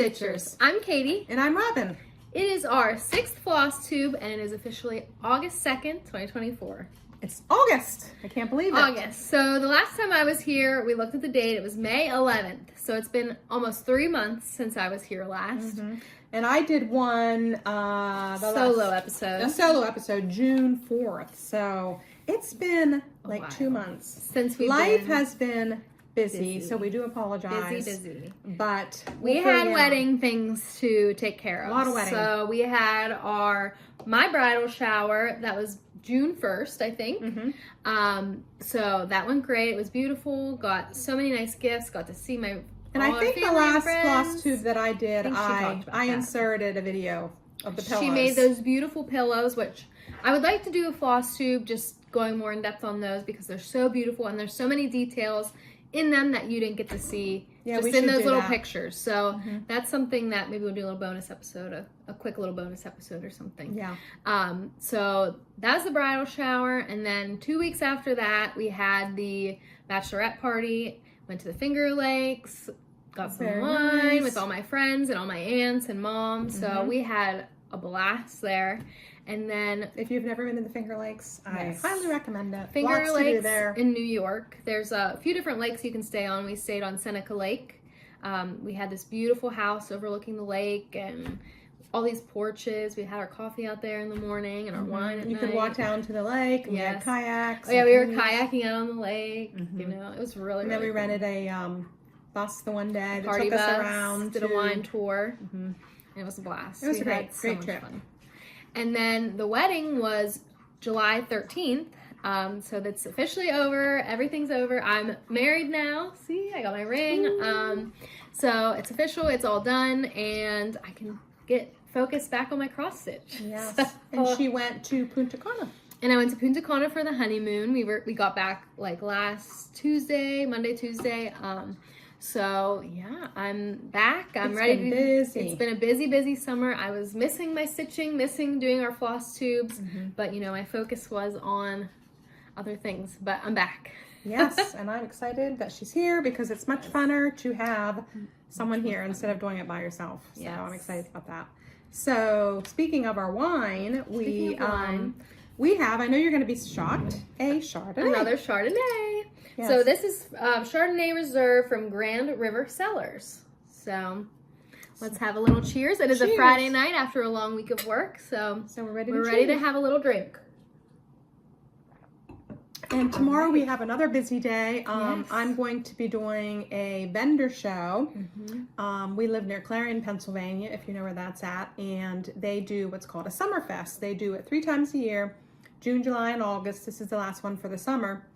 Stitchers. I'm Katie. And I'm Robin. It is our 6th floss tube, and it is officially August 2nd, 2024. It's August. I can't believe it. August. So the last time I was here, we looked at the date. It was May 11th. So it's been almost 3 months since I was here last. Mm-hmm. And I did one a solo episode, June 4th. So it's been like 2 months since life has been busy, so we do apologize. Busy. But we had wedding things to take care of. A lot of weddings. So we had my bridal shower. That was June 1st, I think. Mm-hmm. So that went great. It was beautiful. Got so many nice gifts. Got to see my And I think the last floss tube that I did, I inserted a video of the pillows. She made those beautiful pillows, which I would like to do a floss tube, just going more in depth on those because they're so beautiful and there's so many details in them that you didn't get to see just in those little pictures. So that's something that maybe we'll do a little bonus episode, a quick little bonus episode or something. Yeah. So that's the bridal shower. And then 2 weeks after that, we had the bachelorette party, went to the Finger Lakes, got some wine with all my friends and all my aunts and moms. So we had a blast there. And then, if you've never been to the Finger Lakes, I highly recommend it. Finger Lakes in New York. There's a few different lakes you can stay on. We stayed on Seneca Lake. We had this beautiful house overlooking the lake and all these porches. We had our coffee out there in the morning and our wine at night. You could walk down to the lake. We had kayaks. Oh yeah, we were kayaking out on the lake. You know, it was really, and then we rented a bus the one day that took us around. Did a wine tour. And it was a blast. It was a great trip. Fun. And then the wedding was July 13th. So that's officially over. Everything's over. I'm married now. See, I got my ring. So it's official. It's all done. And I can get focused back on my cross stitch. Yes. So, and she went to Punta Cana. And I went to Punta Cana for the honeymoon. We got back like last Tuesday, Monday, Tuesday. So yeah, I'm back. I'm ready. It's been a busy summer. I was missing my stitching, missing doing our floss tubes, but you know, my focus was on other things, but I'm back. Yes, and I'm excited that she's here because it's much funner to have someone here instead of doing it by yourself. So I'm excited about that. So speaking of our wine, we have, I know you're going to be shocked, a Chardonnay. Another Chardonnay. Yes. So this is Chardonnay Reserve from Grand River Cellars. So let's have a little cheers. It is a Friday night after a long week of work. So we're ready to have a little drink. And tomorrow we have another busy day. I'm going to be doing a vendor show. We live near Clarion, Pennsylvania, if you know where that's at. And they do what's called a summer fest. They do it 3 times a year, June, July, and August. This is the last one for the summer.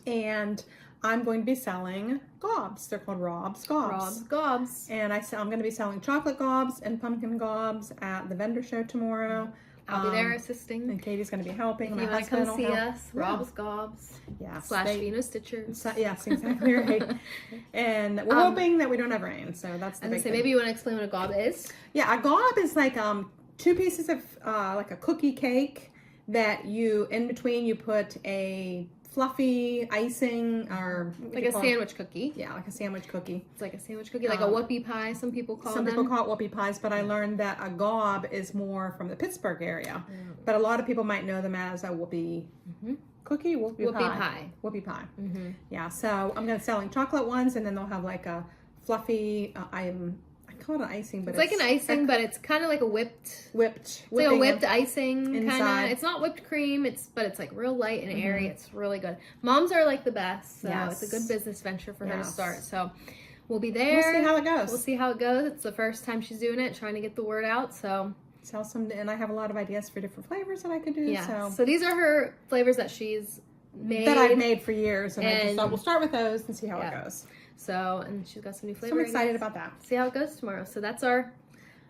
And I'm going to be selling gobs. They're called Rob's Gobs. Rob's Gobs. And I'm going to be selling chocolate gobs and pumpkin gobs at the vendor show tomorrow. I'll be there assisting. And Katie's going to be helping. If you want to come see us, Rob's Gobs. Yeah. / Vino Stitchers. Yes, exactly right. And we're hoping that we don't have rain. So that's the big thing. Maybe you want to explain what a gob is? Yeah, a gob is like 2 pieces of like a cookie cake that in between you put a fluffy icing or like a sandwich cookie. Yeah, like a sandwich cookie. It's like a sandwich cookie, like a whoopie pie. Some people call it whoopie pies, but I learned that a gob is more from the Pittsburgh area. But a lot of people might know them as a whoopie cookie, whoopie pie. Yeah, so I'm going to selling chocolate ones, and then they'll have like a fluffy. I call it an icing, but it's like an icing, but it's kind of like a whipped it's like a whipped icing kind of. It's not whipped cream, but it's like real light and airy. It's really good. Moms are like the best, so it's a good business venture for her to start. So we'll be there. We'll see how it goes. We'll see how it goes. It's the first time she's doing it, trying to get the word out. So sell some, and I have a lot of ideas for different flavors that I could do. Yeah. So these are her flavors that she's made. That I've made for years, and I just thought we'll start with those and see how it goes. So, and she's got some new flavors. So I'm excited about that. See how it goes tomorrow. So that's our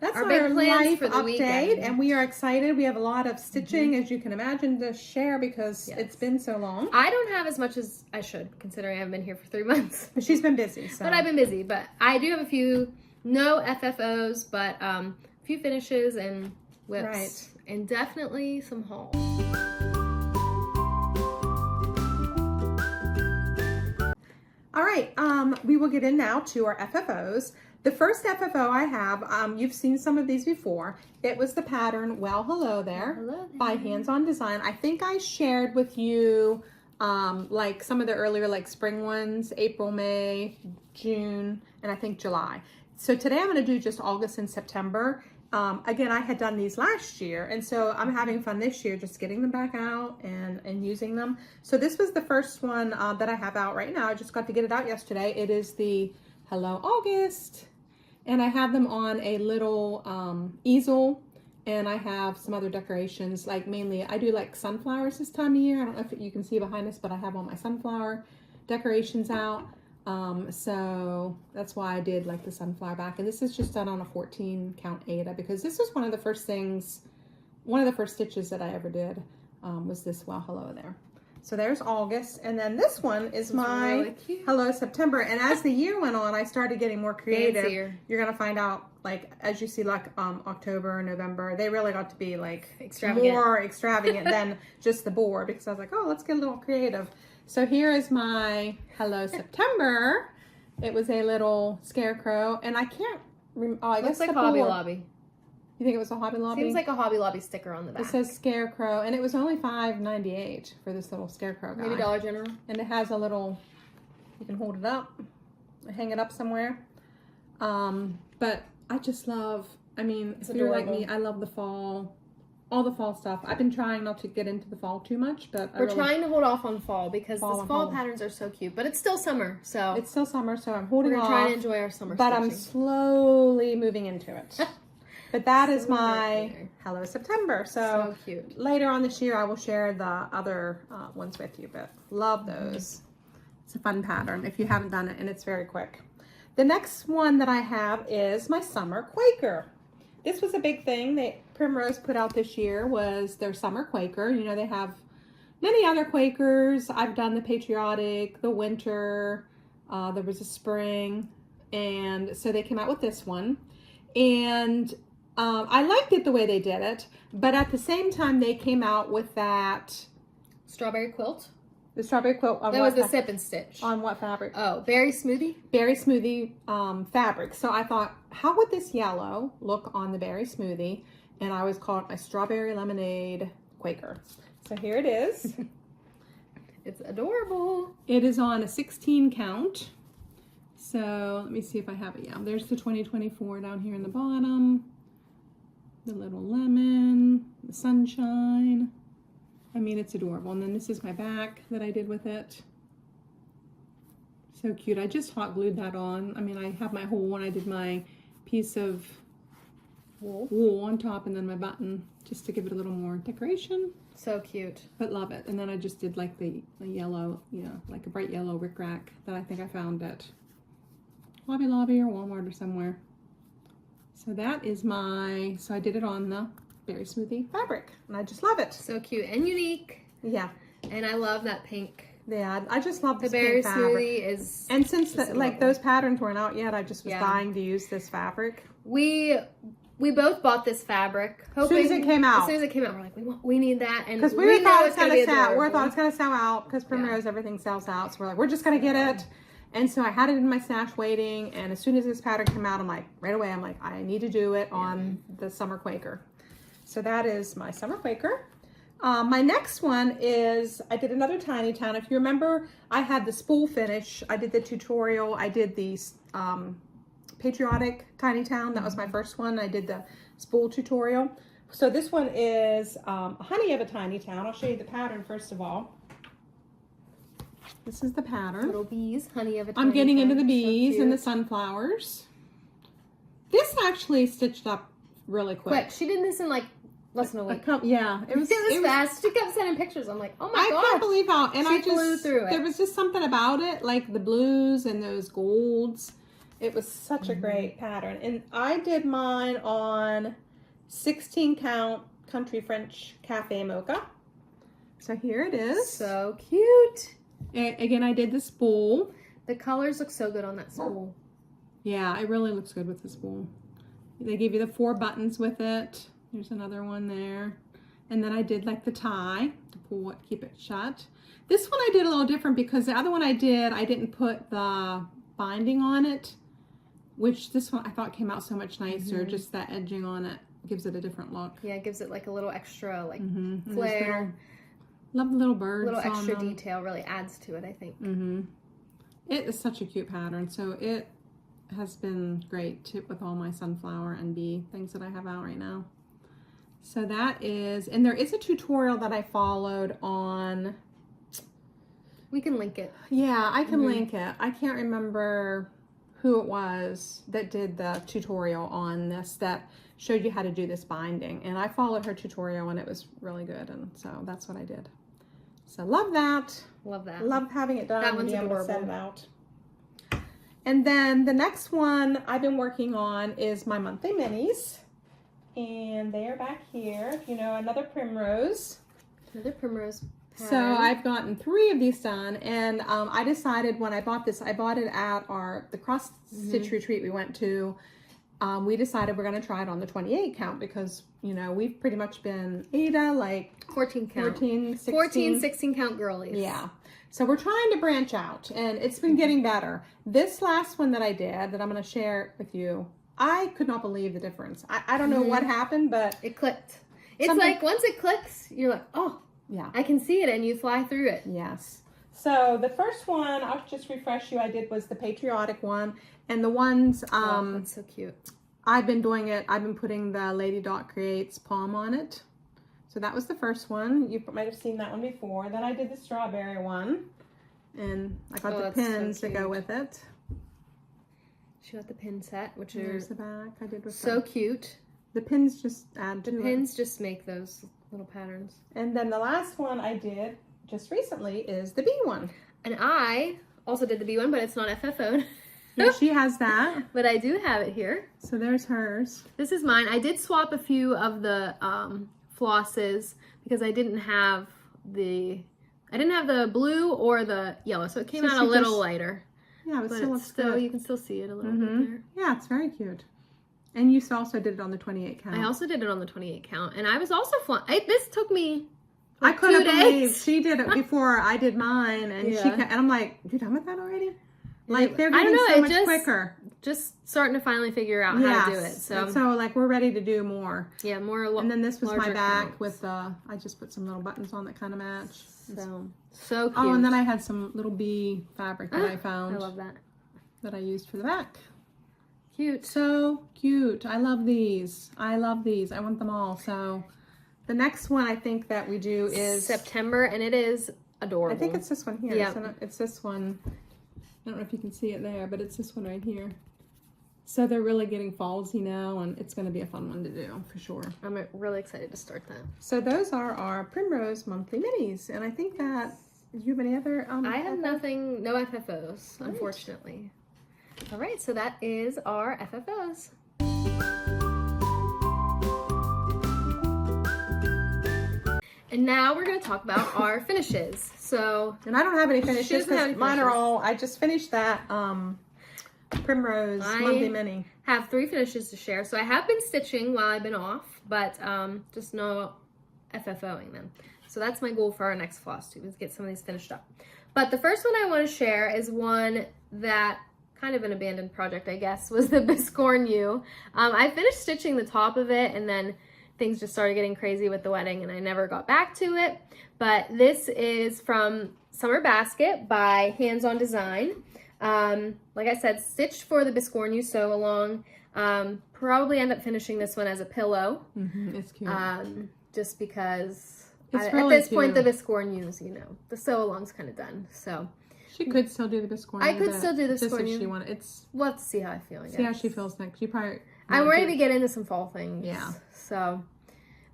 big plans life for the update, weekend. And we are excited. We have a lot of stitching, as you can imagine, to share because it's been so long. I don't have as much as I should, considering I haven't been here for 3 months. But she's been busy. So. But I've been busy. But I do have a few, no FFOs, but a few finishes and whips. And definitely some hauls. All right, we will get in now to our FFOs. The first FFO I have, you've seen some of these before. It was the pattern Well Hello There, by Hands On Design. I think I shared with you like some of the earlier like spring ones, April, May, June, and I think July. So today I'm going to do just August and September. Again, I had done these last year, and so I'm having fun this year just getting them back out and using them. So this was the first one that I have out right now. I just got to get it out yesterday. It is the Hello August, and I have them on a little easel, and I have some other decorations, like mainly I do like sunflowers this time of year. I don't know if you can see behind us, but I have all my sunflower decorations out. So that's why I did like the sunflower back, and this is just done on a 14 count Aida, because this was one of the first stitches that I ever did, was this Well Hello There. So there's August, and then this one is my really Hello September, and as the year went on, I started getting more creative. Fancier. You're gonna find out, like, as you see, like October, November, they really got to be like more extravagant than just the board, because I was like, oh, let's get a little creative. So here is my Hello September. It was a little scarecrow, and I can't remember. Oh, I guess like Hobby Lobby. You think it was a Hobby Lobby? Seems like a Hobby Lobby sticker on the back. It says scarecrow, and it was only $5.98 for this little scarecrow guy. Maybe Dollar General. And it has a little, you can hold it up, hang it up somewhere. But I just love, I mean, if you're like me, I love the fall. All the fall stuff. I've been trying not to get into the fall too much, but we're trying to hold off on fall because the fall patterns are so cute. But it's still summer, so it's still summer, so I'm holding off. We're trying to enjoy our summer. But stitching. I'm slowly moving into it. But that is my Hello September. So cute. Later on this year, I will share the other ones with you. But love those. It's a fun pattern if you haven't done it, and it's very quick. The next one that I have is my summer Quaker. This was a big thing that Primrose put out this year, was their summer Quaker. You know, they have many other Quakers. I've done the Patriotic, the winter, there was a spring, and so they came out with this one. And I liked it the way they did it, but at the same time they came out with that strawberry quilt. The strawberry quilt. That was the sip and stitch. On what fabric? Oh, berry smoothie? Berry smoothie fabric. So I thought, how would this yellow look on the berry smoothie? And I always call it my strawberry lemonade Quaker. So here it is. It's adorable. It is on a 16 count. So let me see if I have it. Yeah, there's the 2024 down here in the bottom. The little lemon, the sunshine. I mean, it's adorable. And then this is my back that I did with it. So cute. I just hot glued that on. I mean, I have my whole one. I did my piece of wool on top, and then my button, just to give it a little more decoration. So cute. But love it. And then I just did like the yellow, you know, like a bright yellow rickrack that I think I found at Hobby Lobby or Walmart or somewhere. So that is my, so I did it on the berry smoothie fabric, and I just love it. So cute and unique. Yeah. And I love that pink. Yeah, I just love this the berry pink fabric. smoothie is. And since like those patterns weren't out yet, I just was dying to use this fabric. We both bought this fabric. As soon as it came out. As soon as it came out, we're like, we need that, and because we thought it's gonna sell. We thought it's gonna sell out because Primrose everything sells out. So we're like, we're just gonna get it. And so I had it in my stash waiting, and as soon as this pattern came out, I'm like, right away, I'm like, I need to do it on the summer Quaker. So that is my summer Quaker. My next one is, I did another tiny town. If you remember, I had the spool finish. I did the tutorial. I did the Patriotic tiny town. That was my first one. I did the spool tutorial. So this one is Honey of a Tiny Town. I'll show you the pattern first of all. This is the pattern. Little bees, honey of a tiny I'm getting town. into the bees and the sunflowers. This actually stitched up really quick. She did this in like less than a week. Yeah, it was fast. She kept sending pictures. I'm like, oh my gosh. I can't believe how, and she flew through it. There was just something about it, like the blues and those golds. It was such a great pattern. And I did mine on 16 count Country French Cafe Mocha. So here it is. So cute. And again, I did the spool. The colors look so good on that spool. Yeah, it really looks good with the spool. They give you the 4 buttons with it. There's another one there. And then I did like the tie to pull it, keep it shut. This one I did a little different because the other one I did, I didn't put the binding on it. which this one I thought came out so much nicer. Just that edging on it gives it a different look. Yeah, it gives it like a little extra like Flair. flare. Love the little birds. Little extra detail really adds to it, I think. It is such a cute pattern. So it has been great with all my sunflower and bee things that I have out right now. So that is, and there is a tutorial that I followed on. We can link it. Yeah, I can link it. I can't remember who it was that did the tutorial on this that showed you how to do this binding. And I followed her tutorial and it was really good. And so that's what I did. So love that. Love that. Love having it done. That one's and being able to adorable. set it out. And then the next one I've been working on is my monthly minis. And they are back here. If you know, another Primrose. Another Primrose pattern. So I've gotten 3 of these done. And I decided when I bought this, I bought it at the cross stitch retreat we went to. We decided we're going to try it on the 28 count because, you know, we've pretty much been Ada, like 14 count. 14, 16. 14, 16 count girlies. Yeah. So we're trying to branch out and it's been getting better. This last one that I did that I'm going to share with you, I could not believe the difference. I don't know what happened, but it clicked. It's like once it clicks, you're like, oh, yeah, I can see it, and you fly through it. Yes. So the first one, I'll just refresh you, I did was the Patriotic one. And the ones, that's so cute. I've been doing it, I've been putting the Lady Dot Creates palm on it. So that was the first one. You might have seen that one before. Then I did the strawberry one. And I got the pins to go with it. She got the pin set, which There's are the back. I did with so cute. The pins just add to it. The pins just make those little patterns. And then the last one I did just recently is the bee one. And I also did the bee one, but it's not FFO'd. Yeah, she has that. But I do have it here. So there's hers. This is mine. I did swap a few of the flosses because I didn't have the blue or the yellow, so it came out a little lighter. Yeah, but still looks still good. You can still see it a little bit there. Yeah, it's very cute. And you also did it on the 28 count. I also did it on the 28 count, and I was also this took me. I couldn't 2 believe days. she did it before I did mine, and and I'm like, you done with that already? Like they're getting so much quicker. Just starting to finally figure out how to do it. So like we're ready to do more. Yeah, more. And then this was my back counts. with I just put some little buttons on that kind of match. So cute. Oh, and then I had some little bee fabric that I found. I love that. That I used for the back. Cute. So cute. I love these. I love these. I want them all. So the next one I think that we do is September, and it is adorable. I think it's this one here. Yeah. It's this one. I don't know if you can see it there, but it's this one right here. So they're really getting fallsy now, and it's going to be a fun one to do for sure. I'm really excited to start that. So those are our Primrose monthly minis, and I think that. Do you have any other? I have nothing. No FFOs, Right. unfortunately. All right, so that is our FFOs. And now we're going to talk about our finishes. So, and I don't have any finishes She doesn't have because any mine are finishes. all. I just finished that Primrose monthly mini. Have 3 finishes to share. So I have been stitching while I've been off, but just no FFOing them. So that's my goal for our next floss tube, is get some of these finished up. But the first one I want to share is one that kind of an abandoned project, I guess, was the Biscorn U. I finished stitching the top of it, and then things just started getting crazy with the wedding, and I never got back to it. But this is from Summer Basket by Hands On Design. Like I said, stitched for the Biscorn U sew along. Probably end up finishing this one as a pillow. It's cute. Just because It's at really this point cute. the Biscorn U's, you know, the sew along's kind of done. So She could still do the Biscorn. I could still do the just Biscorn. if she wanted. It's we'll have to see how I feel. I see how guess. she feels next. You probably. I'm ready to get into some fall things. Yeah. So,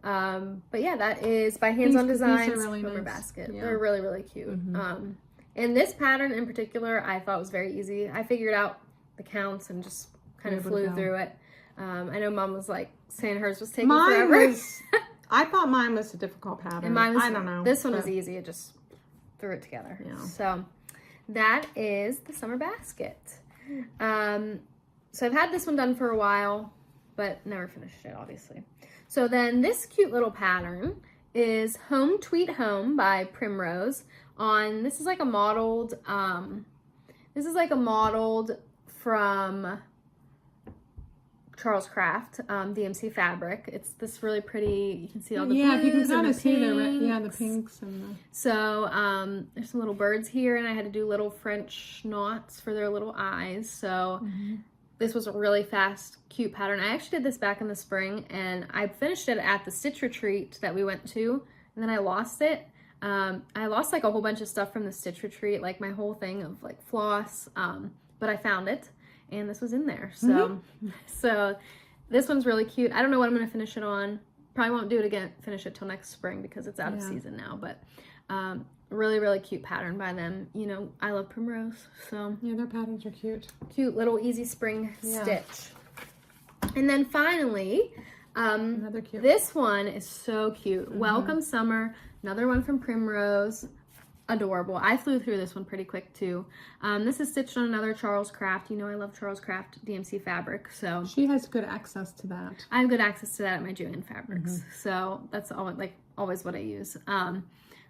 but yeah, that is by Hands On Design. These are really Summer nice. Basket. Yeah. They're really, really cute. And this pattern in particular, I thought was very easy. I figured out the counts and just kind of flew through it. I know Mom was like saying hers was taking forever. I thought mine was a difficult pattern. And mine was, I don't know. This one was easy. It just threw it together. Yeah. So that is the Summer Basket. So I've had this one done for a while, but never finished it, obviously. So then this cute little pattern is Home Tweet Home by Primrose. This is like a modeled, from Charles Craft DMC fabric. It's this really pretty, you can see all the blues, you can kind of see the pinks and the... So there's some little birds here, and I had to do little French knots for their little eyes. So this was a really fast, cute pattern. I actually did this back in the spring, and I finished it at the Stitch Retreat that we went to, and then I lost it. I lost like a whole bunch of stuff from the Stitch Retreat, like my whole thing of like floss, but I found it, and this was in there. So so this one's really cute. I don't know what I'm going to finish it on. Probably won't do it again, finish it till next spring because it's out of season now, but really, really cute pattern by them. You know, I love Primrose, so. Yeah, their patterns are cute. Cute little easy spring stitch. And then finally, another cute. This one is so cute. Welcome Summer, another one from Primrose. Adorable. I flew through this one pretty quick too. This is stitched on another Charles Craft. You know I love Charles Craft DMC fabric, so. She has good access to that. I have good access to that at my Julian Fabrics, so that's always what I use.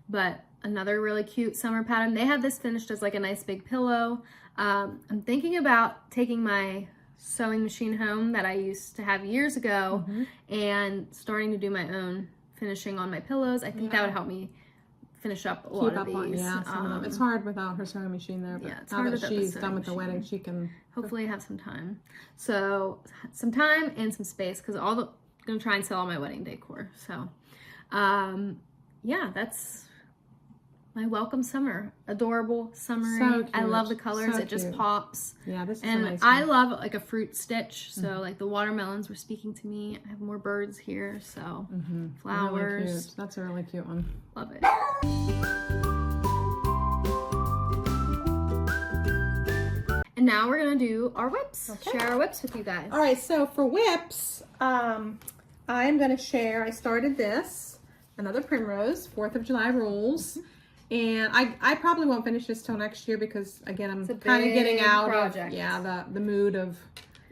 But another really cute summer pattern. They have this finished as like a nice big pillow. I'm thinking about taking my sewing machine home that I used to have years ago and starting to do my own finishing on my pillows. I think that would help me finish up a lot of these. Some of them. It's hard without her sewing machine there, but now that she's done with the wedding, she can hopefully have some time. So some time and some space, because I'm gonna try and sell all my wedding decor. So yeah, that's my welcome summer. Adorable, summery. So cute. I love the colors. So it just pops. Yeah, this is and a nice I one. love like a fruit stitch. So like the watermelons were speaking to me. I have more birds here. So flowers. Really cute. That's a really cute one. Love it. And now we're gonna do our whips. Share our whips with you guys. All right. So for whips, I'm gonna share. I started this, another Primrose 4th of July rules. And I probably won't finish this till next year because again I'm kind of getting out of the mood of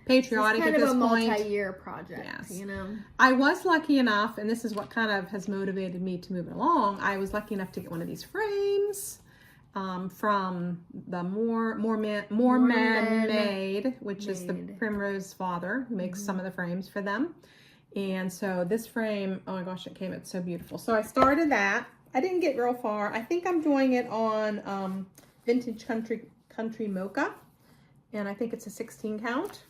patriotic at this point. It's kind of a multi-year project, you know. I was lucky enough, and this is what kind of has motivated me to move it along. I was lucky enough to get one of these frames from the Mooremenmade, which is the Primrose father who makes some of the frames for them. And so this frame, oh my gosh, it's so beautiful. So I started that. I didn't get real far. I think I'm doing it on Vintage Country Mocha, and I think it's a 16 count.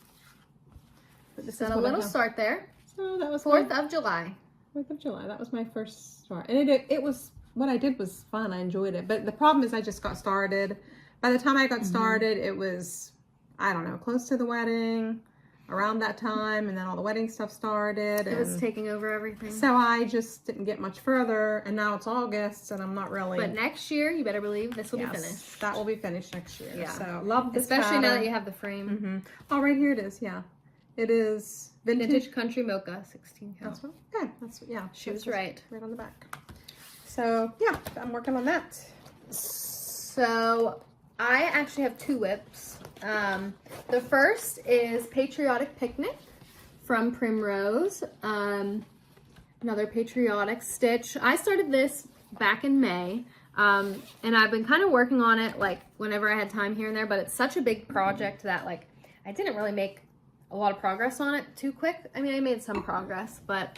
But this is a little start there. So that was 4th of July. 4th of July. That was my first start, and it was what I did was fun. I enjoyed it, but the problem is I just got started. By the time I got started, it was I don't know, close to the wedding. Around that time, and then all the wedding stuff started. It was taking over everything. So I just didn't get much further, and now it's August, and I'm not really. But next year, you better believe this will be finished. That will be finished next year. Yeah. So love this especially pattern. now that you have the frame. Oh, right here it is. Yeah, it is Vintage Country Mocha 16 count. That's what. Yeah, She was right. Right on the back. So yeah, I'm working on that. So I actually have 2 whips. The first is Patriotic Picnic from Primrose. Another patriotic stitch. I started this back in May, and I've been kind of working on it like whenever I had time here and there, but it's such a big project that like I didn't really make a lot of progress on it too quick. I mean, I made some progress, but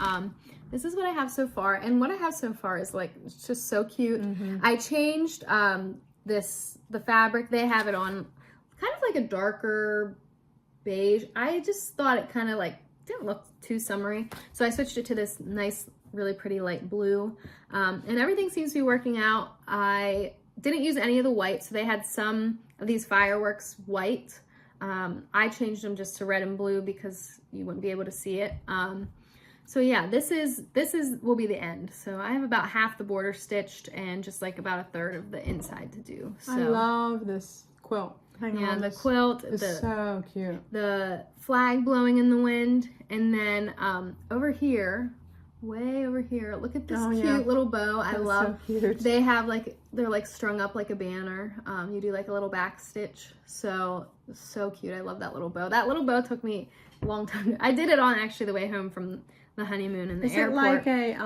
this is what I have so far, and what I have so far is like it's just so cute. I changed the fabric. They have it on kind of like a darker beige. I just thought it kind of like didn't look too summery, so I switched it to this nice, really pretty light blue, and everything seems to be working out. I didn't use any of the white, so they had some of these fireworks white. I changed them just to red and blue because you wouldn't be able to see it. So yeah, this will be the end. So I have about half the border stitched and just like about a third of the inside to do. So I love this quilt. The quilt is so cute. The flag blowing in the wind, and then over here, way over here, look at this cute little bow. I love. So cute. They have like they're like strung up like a banner. You do like a little back stitch. So cute. I love that little bow. That little bow took me a long time. I did it on actually the way home from the honeymoon in the airport. Is it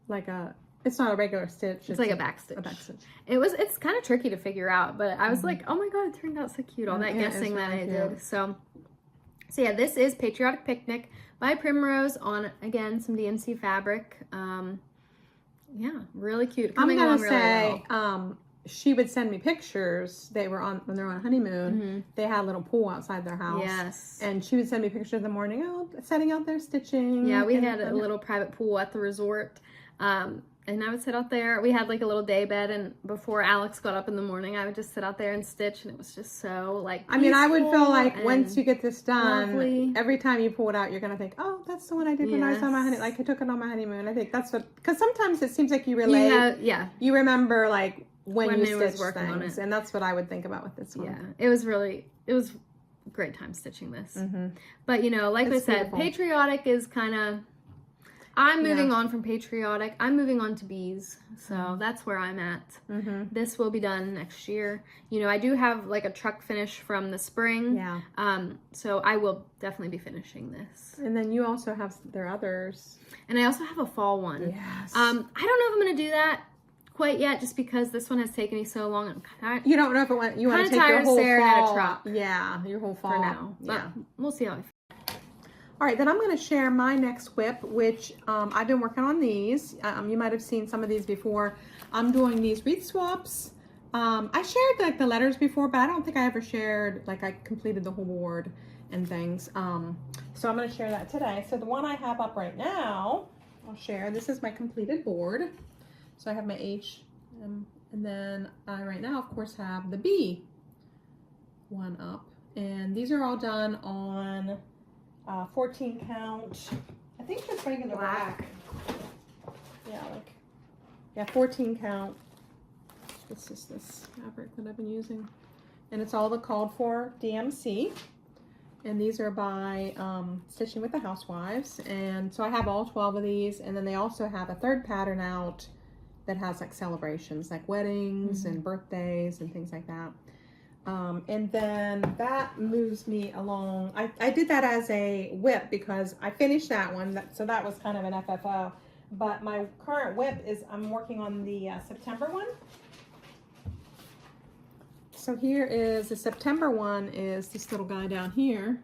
like a it's not a regular stitch. It's like a back stitch. It's kind of tricky to figure out, but I was like, oh my god, it turned out so cute. All that guessing that I did. So So yeah, this is Patriotic Picnic by Primrose on, again, some DMC fabric. Yeah, really cute. I'm gonna along say, really well. She would send me pictures. They were on when they're on honeymoon. They had a little pool outside their house. Yes. And she would send me pictures in the morning, setting out their stitching. Yeah, we had a little private pool at the resort. And I would sit out there. We had like a little day bed, and before Alex got up in the morning, I would just sit out there and stitch, and it was just so like I mean, I would feel like once you get this done, lovely. Every time you pull it out, you're gonna think, oh, that's the one I did when I was on my like I took it on my honeymoon. I think that's what, because sometimes it seems like you relate. You remember like when you stitched things, and that's what I would think about with this one. Yeah, it was a great time stitching this. But you know, like I said, Patriotic is kind of. I'm moving on from Patriotic. I'm moving on to bees. So that's where I'm at. This will be done next year. You know, I do have like a truck finish from the spring. Yeah. So I will definitely be finishing this. And then you also have their others. And I also have a fall one. Yes. I don't know if I'm going to do that quite yet, just because this one has taken me so long. I'm kind of, you don't know if you want to take your whole fall. At a truck. Yeah, your whole fall. For now. But we'll see how I feel. All right, then I'm going to share my next whip, which I've been working on these. You might have seen some of these before. I'm doing these wreath swaps. I shared like the letters before, but I don't think I ever shared, like I completed the whole board and things. So I'm going to share that today. So the one I have up right now, I'll share. This is my completed board. So I have my H, and then I right now, of course, have the B one up. And these are all done on 14 count, I think just regular black. Yeah, 14 count. This is this fabric that I've been using. And it's all the called for DMC. And these are by Stitching with the Housewives. And so I have all 12 of these. And then they also have a third pattern out that has like celebrations, like weddings and birthdays and things like that. And then that moves me along. I did that as a whip because I finished that one. So that was kind of an FFO. But my current whip is, I'm working on the September one. So here is the September one, is this little guy down here.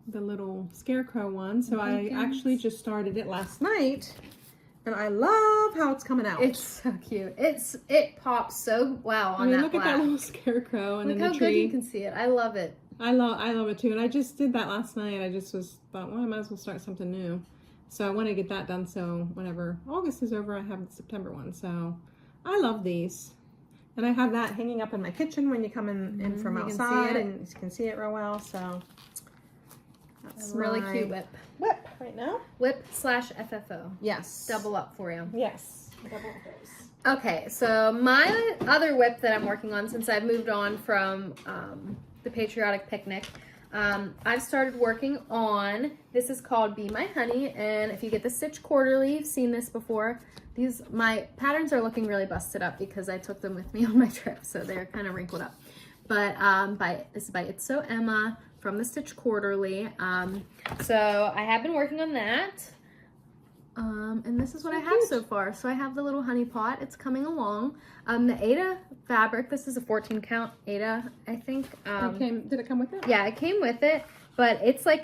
The little scarecrow one. So I actually just started it last night. And I love how it's coming out. It's so cute. It pops so well on that look black. At that little scarecrow and then the tree. Look how good you can see it. I love it. I love it too. And I just did that last night. I just thought, well, I might as well start something new. So I want to get that done. So whenever August is over, I have the September one. So I love these. And I have that hanging up in my kitchen when you come in from outside, and you can see it real well. So that's a really cute whip. Whip right now. Whip/FFO. Yes. Double up for you. Yes. Double up those. Okay, so my other whip that I'm working on, since I've moved on from the Patriotic Picnic, I've started working on, this is called Be My Honey, and if you get the Stitch Quarterly, you've seen this before. My patterns are looking really busted up because I took them with me on my trip, so they're kind of wrinkled up. But this is by It's So Emma from the Stitch Quarterly. So I have been working on that. And this is what I have so far. So I have the little honey pot. It's coming along. The Ada fabric, this is a 14 count Ada, I think. Did it come with it? Yeah, it came with it. But it's like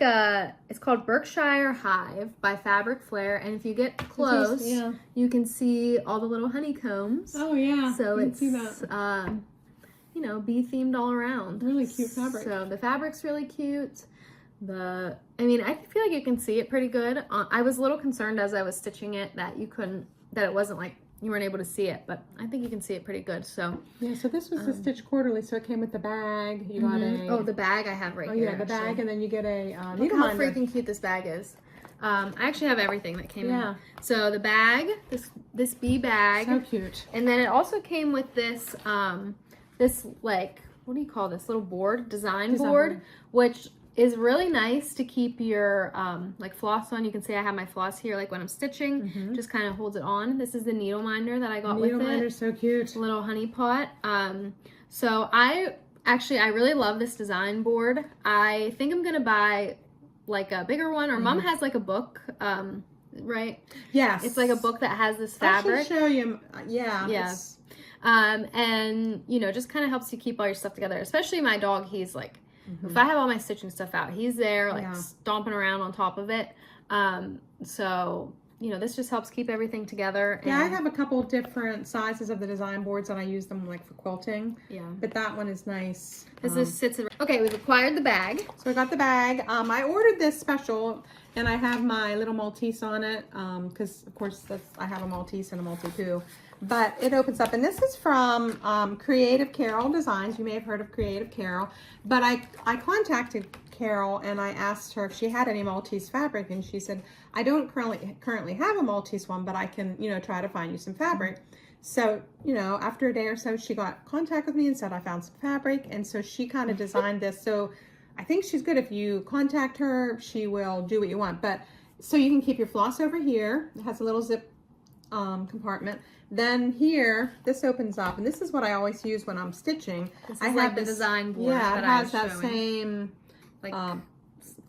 it's called Berkshire Hive by Fabric Flair. And if you get close, you can see all the little honeycombs. Oh, yeah. So it's, you know, bee themed all around. Really cute fabric. So the fabric's really cute. I mean, I feel like you can see it pretty good. I was a little concerned as I was stitching it that it wasn't like you weren't able to see it, but I think you can see it pretty good. So yeah, so this was the Stitch Quarterly, so it came with the bag. You got the bag I have right here. Oh yeah, the bag, actually. And then you get a look how freaking cute this bag is. I actually have everything that came in. So the bag, this bee bag, so cute, and then it also came with this this like, what do you call this, little board, design board, which is really nice to keep your like floss on. You can see I have my floss here, like when I'm stitching, just kind of holds it on. This is the needle minder that I got with it. Needle minder's so cute. Little honey pot. So I really love this design board. I think I'm gonna buy like a bigger one, or Mom has like a book, right? Yes. It's like a book that has this fabric. I should show you. And you know, just kind of helps you keep all your stuff together. Especially my dog, he's like If I have all my stitching stuff out, he's there like stomping around on top of it. So, you know, this just helps keep everything together. Yeah, I have a couple different sizes of the design boards and I use them like for quilting. Yeah. But that one is nice. This sits in, okay, we've acquired the bag. So I got the bag. I ordered this special and I have my little Maltese on it because of course I have a Maltese and a Maltipoo. But it opens up, and this is from Creative Carol Designs. You may have heard of Creative Carol. But I contacted Carol and I asked her if she had any Maltese fabric, and she said, I don't currently have a Maltese one, but I can, you know, try to find you some fabric. So, you know, after a day or so, she got contact with me and said, I found some fabric. And so she kind of designed this. So I think she's good. If you contact her, she will do what you want. But so you can keep your floss over here. It has a little zip compartment. Then here, this opens up, and this is what I always use when I'm stitching. This is like the design board. Yeah, it has that same like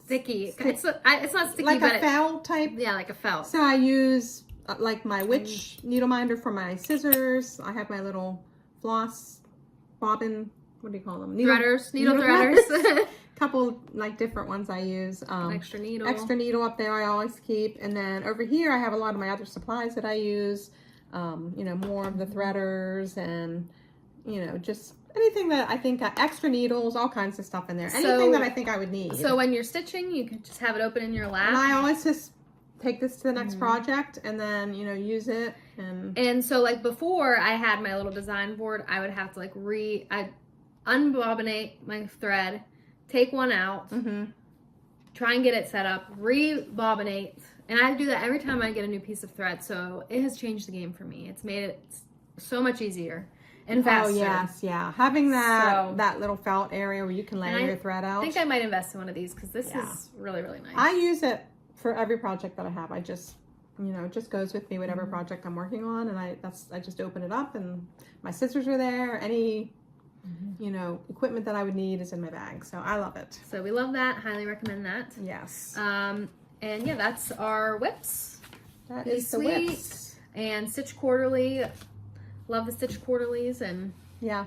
sticky. It's not sticky, like but a felt type. Yeah, like a felt. So I use like my witch needle minder for my scissors. I have my little floss bobbin. What do you call them? Needle threaders. Couple like different ones I use. Extra needle. Extra needle up there I always keep, and then over here I have a lot of my other supplies that I use. You know, more of the threaders and, you know, just anything that I think, extra needles, all kinds of stuff in there. Anything that I think I would need. So when you're stitching, you can just have it open in your lap. And I always just take this to the next project and then, you know, use it. And so like before I had my little design board, I would have to like I'd unbobinate my thread, take one out, try and get it set up, rebobinate. And I do that every time I get a new piece of thread. So it has changed the game for me. It's made it so much easier and faster. Oh, yes, yeah. Having that little felt area where you can lay your thread out. I think I might invest in one of these because this is really, really nice. I use it for every project that I have. I just, you know, it just goes with me whatever project I'm working on. And I just open it up and my scissors are there. Any, you know, equipment that I would need is in my bag. So I love it. So we love that. Highly recommend that. Yes. And yeah, that's our whips. That is the whips. And Stitch Quarterly. Love the Stitch Quarterlies and yeah.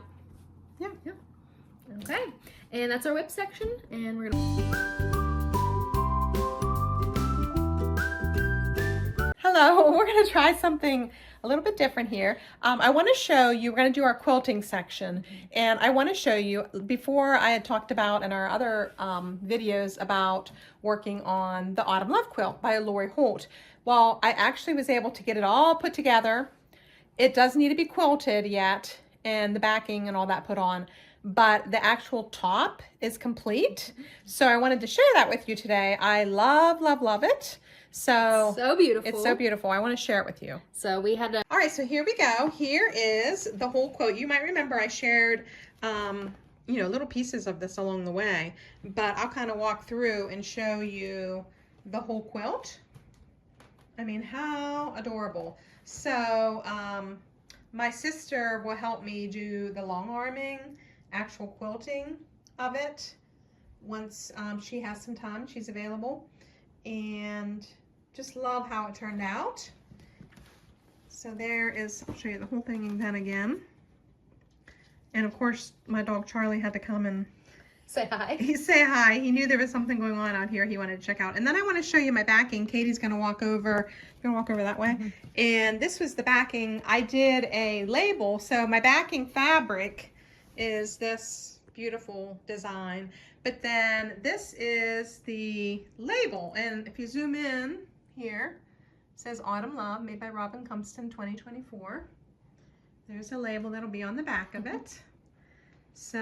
Okay. And that's our whip section. And we're gonna Hello, we're gonna try something a little bit different here. I want to show you, we're going to do our quilting section, and I want to show you, before I had talked about in our other videos about working on the Autumn Love quilt by Lori Holt. Well, I actually was able to get it all put together. It does need to be quilted yet, and the backing and all that put on, but the actual top is complete. So I wanted to share that with you today. I love, love, love it. So beautiful. It's so beautiful. I want to share it with you. So we had to. All right, so here we go. Here is the whole quote. You might remember I shared, you know, little pieces of this along the way, but I'll kind of walk through and show you the whole quilt. I mean, how adorable. So my sister will help me do the long arming, actual quilting of it once she has some time. She's available. And just love how it turned out. So there is, I'll show you the whole thing then again. And of course, my dog Charlie had to come and say hi. Say hi. He knew there was something going on out here he wanted to check out. And then I want to show you my backing. Katie's going to walk over. You're going to walk over that way. And this was the backing. I did a label. So my backing fabric is this beautiful design. But then this is the label. And if you zoom in here, it says Autumn Love, made by Robin Cumpston 2024. There's a label that'll be on the back of it. So,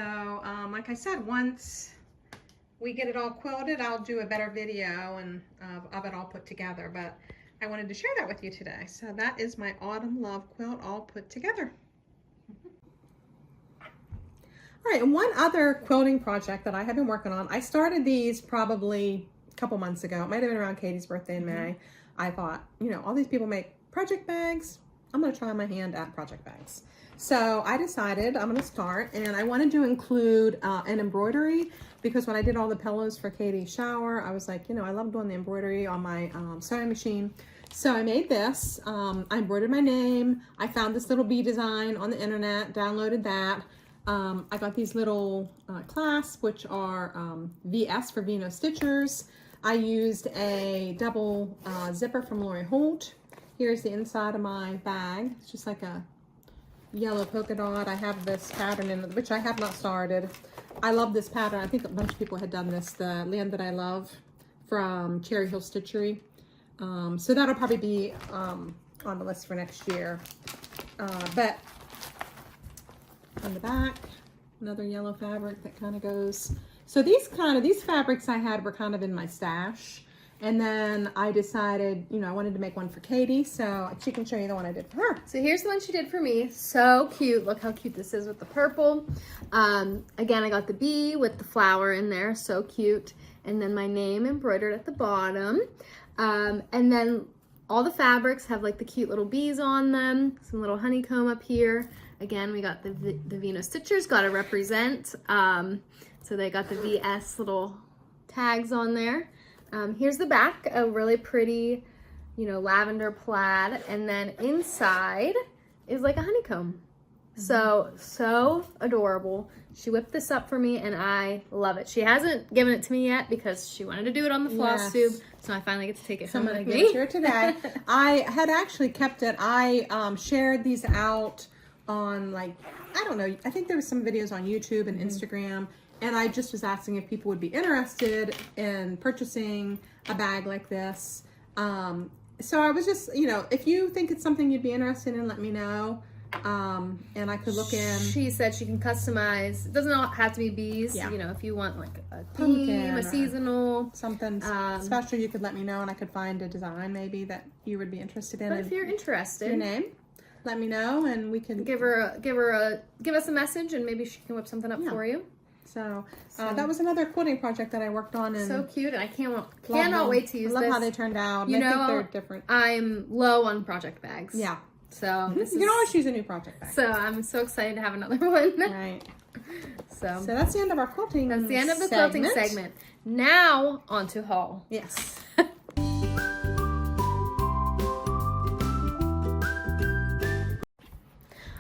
like I said, once we get it all quilted, I'll do a better video and of it all put together. But I wanted to share that with you today. So that is my Autumn Love quilt all put together. All right, and one other quilting project that I have been working on, I started these probably a couple months ago. It might have been around Katie's birthday in May. I thought, you know, all these people make project bags. I'm going to try my hand at project bags. So I decided I'm going to start, and I wanted to include an embroidery, because when I did all the pillows for Katie's shower, I was like, you know, I love doing the embroidery on my sewing machine. So I made this. I embroidered my name. I found this little bee design on the internet, downloaded that. I got these little clasps, which are VS for Vino Stitchers. I used a double zipper from Lori Holt. Here's the inside of my bag. It's just like a yellow polka dot. I have this pattern in it, which I have not started. I love this pattern. I think a bunch of people had done this, the Land That I Love from Cherry Hill Stitchery. So that'll probably be on the list for next year. But on the back, another yellow fabric that kind of goes. So these fabrics I had were kind of in my stash. And then I decided, you know, I wanted to make one for Katie, so she can show you the one I did for her. So here's the one she did for me. So cute. Look how cute this is with the purple. Again, I got the bee with the flower in there. So cute. And then my name embroidered at the bottom. And then all the fabrics have like the cute little bees on them. Some little honeycomb up here. Again, we got the Vino Stitchers, got to represent. So they got the VS little tags on there. Here's the back, a really pretty, you know, lavender plaid. And then inside is like a honeycomb. So adorable. She whipped this up for me and I love it. She hasn't given it to me yet because she wanted to do it on the floss tube. So I finally get to take it home with me. Gave it to her today. I had actually kept it. I shared these out on, like, I don't know, I think there was some videos on YouTube and Instagram. And I just was asking if people would be interested in purchasing a bag like this. So I was just, you know, if you think it's something you'd be interested in, let me know. And I could look in. She said she can customize. It doesn't all have to be bees. Yeah. You know, if you want like a Pumpkin theme, a seasonal. Something special, you could let me know and I could find a design maybe that you would be interested in. But if you're interested, your name, let me know and we can give us a message and maybe she can whip something up for you. So that was another quilting project that I worked on. And so cute, and I cannot wait to use this. I love how they turned out. You know, I think they're different. I'm low on project bags. Yeah. So you can always use a new project bag. So I'm so excited to have another one. Right. So that's the end of our quilting. That's the end of the quilting segment. Now on to haul. Yes.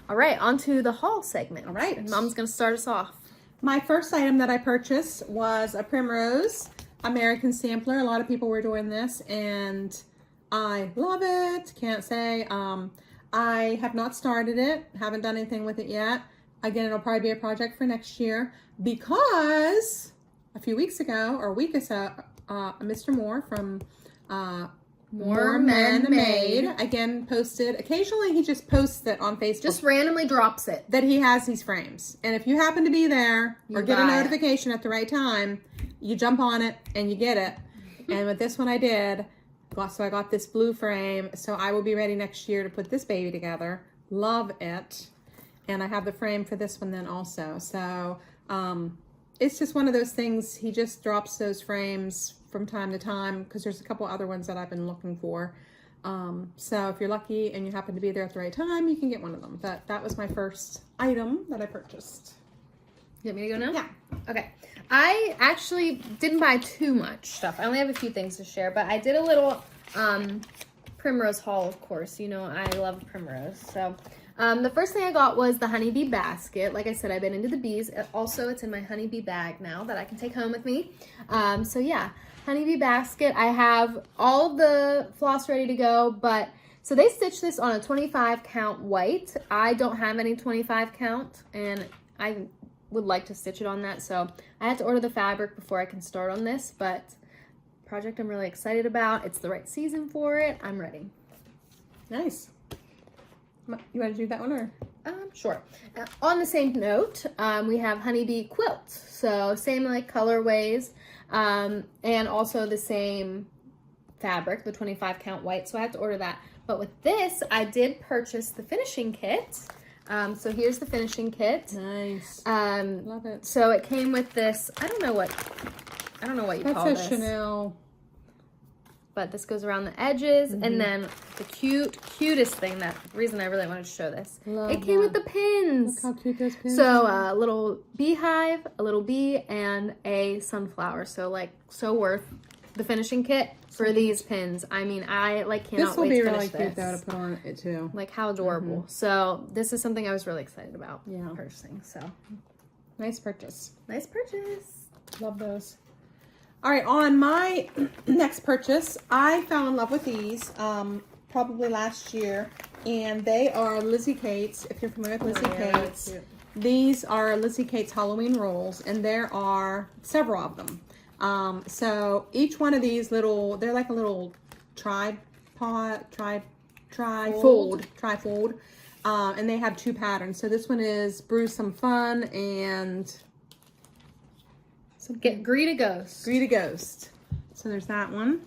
All right, on to the haul segment. All right. And Mom's gonna start us off. My first item that I purchased was a Primrose American sampler. A lot of people were doing this and I love it. Can't say. I have not started it. Haven't done anything with it yet. Again, it'll probably be a project for next year because a few weeks ago, or a week or so, Mr. Moore from Mooremenmade again posted. Occasionally he just posts it on Facebook. Just randomly drops it. That he has these frames. And if you happen to be there or get a notification at the right time, you jump on it and you get it. And with this one I did. So I got this blue frame. So I will be ready next year to put this baby together. Love it. And I have the frame for this one then also. So it's just one of those things. He just drops those frames from time to time because there's a couple other ones that I've been looking for. So if you're lucky and you happen to be there at the right time, you can get one of them. But that was my first item that I purchased. You want me to go now? Yeah. Okay. I actually didn't buy too much stuff. I only have a few things to share, but I did a little Primrose haul, of course. You know, I love Primrose. So the first thing I got was the honeybee basket. Like I said, I've been into the bees. Also, it's in my honeybee bag now that I can take home with me. So yeah, honeybee basket. I have all the floss ready to go, but so they stitched this on a 25 count white. I don't have any 25 count, and I would like to stitch it on that, so I had to order the fabric before I can start on this, but project I'm really excited about. It's the right season for it. I'm ready. Nice. You want to do that one or? Sure. On the same note, we have honeybee quilts. So same like colorways, and also the same fabric, the 25 count white. So I had to order that. But with this, I did purchase the finishing kit. So here's the finishing kit. Nice. Love it. So it came with this. I don't know what you call this. That's a Chanel. But this goes around the edges, and then the cutest thing, that reason I really wanted to show this. It came with the pins. Look how cute those pins So are. a little beehive, a little bee, and a sunflower. So like so worth the finishing kit for these pins. I mean, I like cannot wait to finish this. This will be really cute though to put on it too. Like how adorable. So this is something I was really excited about purchasing. So nice purchase. Nice purchase. Love those. All right, on my next purchase, I fell in love with these probably last year, and they are Lizzy Kates. If you're familiar with Lizzy Kates, these are Lizzy Kates Halloween rolls, and there are several of them. So each one of these they're like a little trifold, and they have 2 patterns. So this one is Brew Some Fun and Greet a Ghost. Greet a Ghost. So there's that one.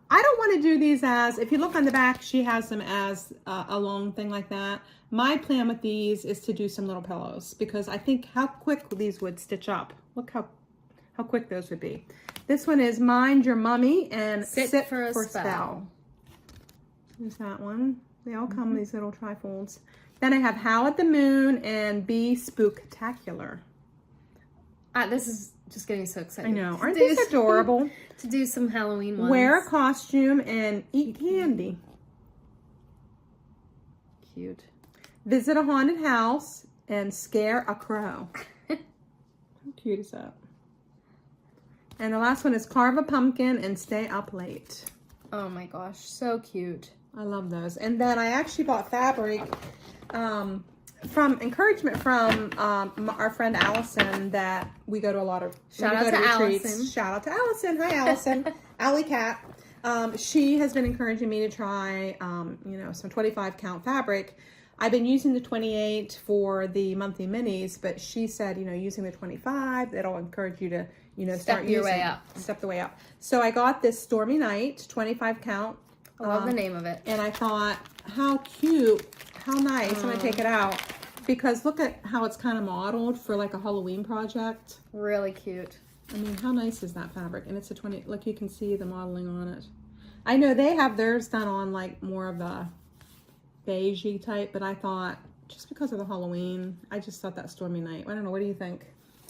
I don't want to do these as, if you look on the back, she has them as a long thing like that. My plan with these is to do some little pillows because I think how quick these would stitch up. Look how quick those would be. This one is Mind Your Mummy and Sit for a Spell. There's that one. They all come in these little trifolds. Then I have Howl at the Moon and Be Spooktacular. This is just getting me so excited. I know. Aren't these adorable? To do some Halloween ones. Wear a costume and eat candy. Cute. Visit a haunted house and scare a crow. How cute is that? And the last one is Carve a Pumpkin and Stay Up Late. Oh my gosh, so cute. I love those. And then I actually bought fabric from encouragement from our friend Allison that we go to a lot of Shout out to Allison. Shout out to Allison. Hi, Allison. Alley Cat. She has been encouraging me to try, some 25 count fabric. I've been using the 28 for the monthly minis, but she said, using the 25, it'll encourage you to, step the way up. So I got this Stormy Night 25 count. I love the name of it. And I thought, how cute, how nice. I'm going to take it out because look at how it's kind of modeled for like a Halloween project. Really cute. I mean, how nice is that fabric? And it's a 20, look, you can see the modeling on it. I know they have theirs done on like more of a beigey type, but I thought just because of the Halloween, I just thought that Stormy Night. I don't know. What do you think?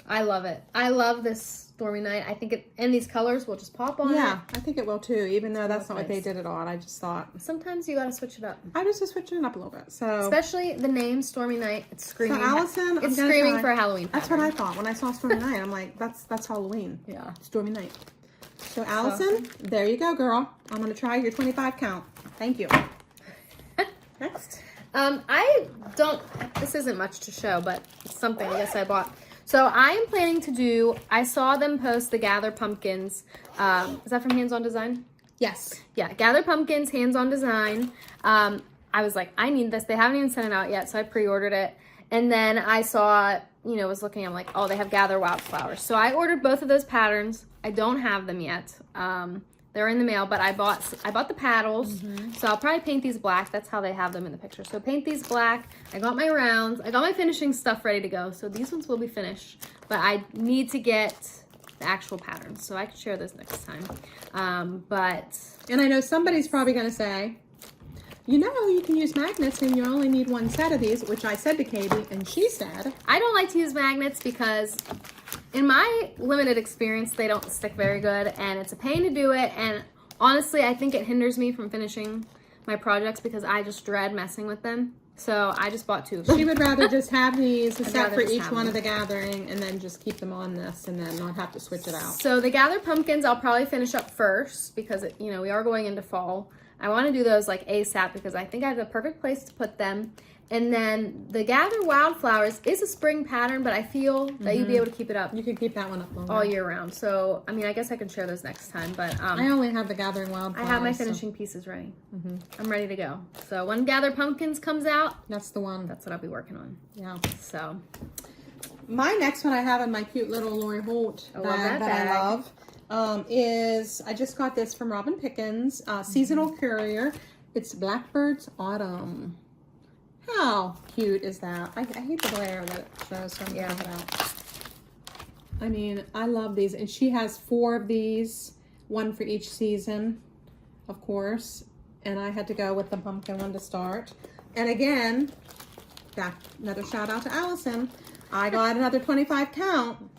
I love it. I love this Stormy Night. I think and these colors will just pop on it. Yeah, I think it will too, even though that's not what they did it on. I just thought. Sometimes you got to switch it up. I was just switching it up a little bit. So especially the name Stormy Night. It's screaming. So Allison, it's screaming for a Halloween pattern. That's what I thought when I saw Stormy Night. I'm like, that's Halloween. Yeah. Stormy Night. So Allison, there you go, girl. I'm going to try your 25 count. Thank you. Next. This isn't much to show, but it's something I guess I bought. So I am planning to do, I saw them post the Gather Pumpkins. Is that from Hands On Design? Yes. Yeah, Gather Pumpkins, Hands On Design. I was like, I need this. They haven't even sent it out yet, so I pre-ordered it. And then I saw, was looking, I'm like, oh, they have Gather Wildflowers. So I ordered both of those patterns. I don't have them yet. They're in the mail, but I bought the paddles. So I'll probably paint these black. That's how they have them in the picture. So paint these black. I got my rounds. I got my finishing stuff ready to go. So these ones will be finished. But I need to get the actual patterns. So I can share those next time. And I know somebody's probably going to say, you can use magnets and you only need one set of these, which I said to Katie, and she said, I don't like to use magnets because in my limited experience, they don't stick very good, and it's a pain to do it, and honestly, I think it hinders me from finishing my projects because I just dread messing with them. So I just bought 2 of them. She would rather just have these, a set for each one of the gathering, and then just keep them on this and then not have to switch it out. So the Gather Pumpkins, I'll probably finish up first because, we are going into fall. I want to do those like ASAP because I think I have the perfect place to put them. And then the Gather Wildflowers is a spring pattern, but I feel that you'd be able to keep it up. You can keep that one up longer. All year round. So, I guess I can share those next time. But I only have the Gathering Wildflowers. I have my finishing pieces ready. I'm ready to go. So when Gather Pumpkins comes out, that's the one. That's what I'll be working on. Yeah. So my next one I have in my cute little Lori Holt bag that I love. Is I just got this from Robin Pickens, seasonal courier. It's Blackbirds Autumn. How cute is that? I hate the glare that it shows, so I'm gonna take it out. I mean, I love these, and she has 4 of these, one for each season, of course. And I had to go with the pumpkin one to start. And again, another shout out to Allison. I got another 25 count.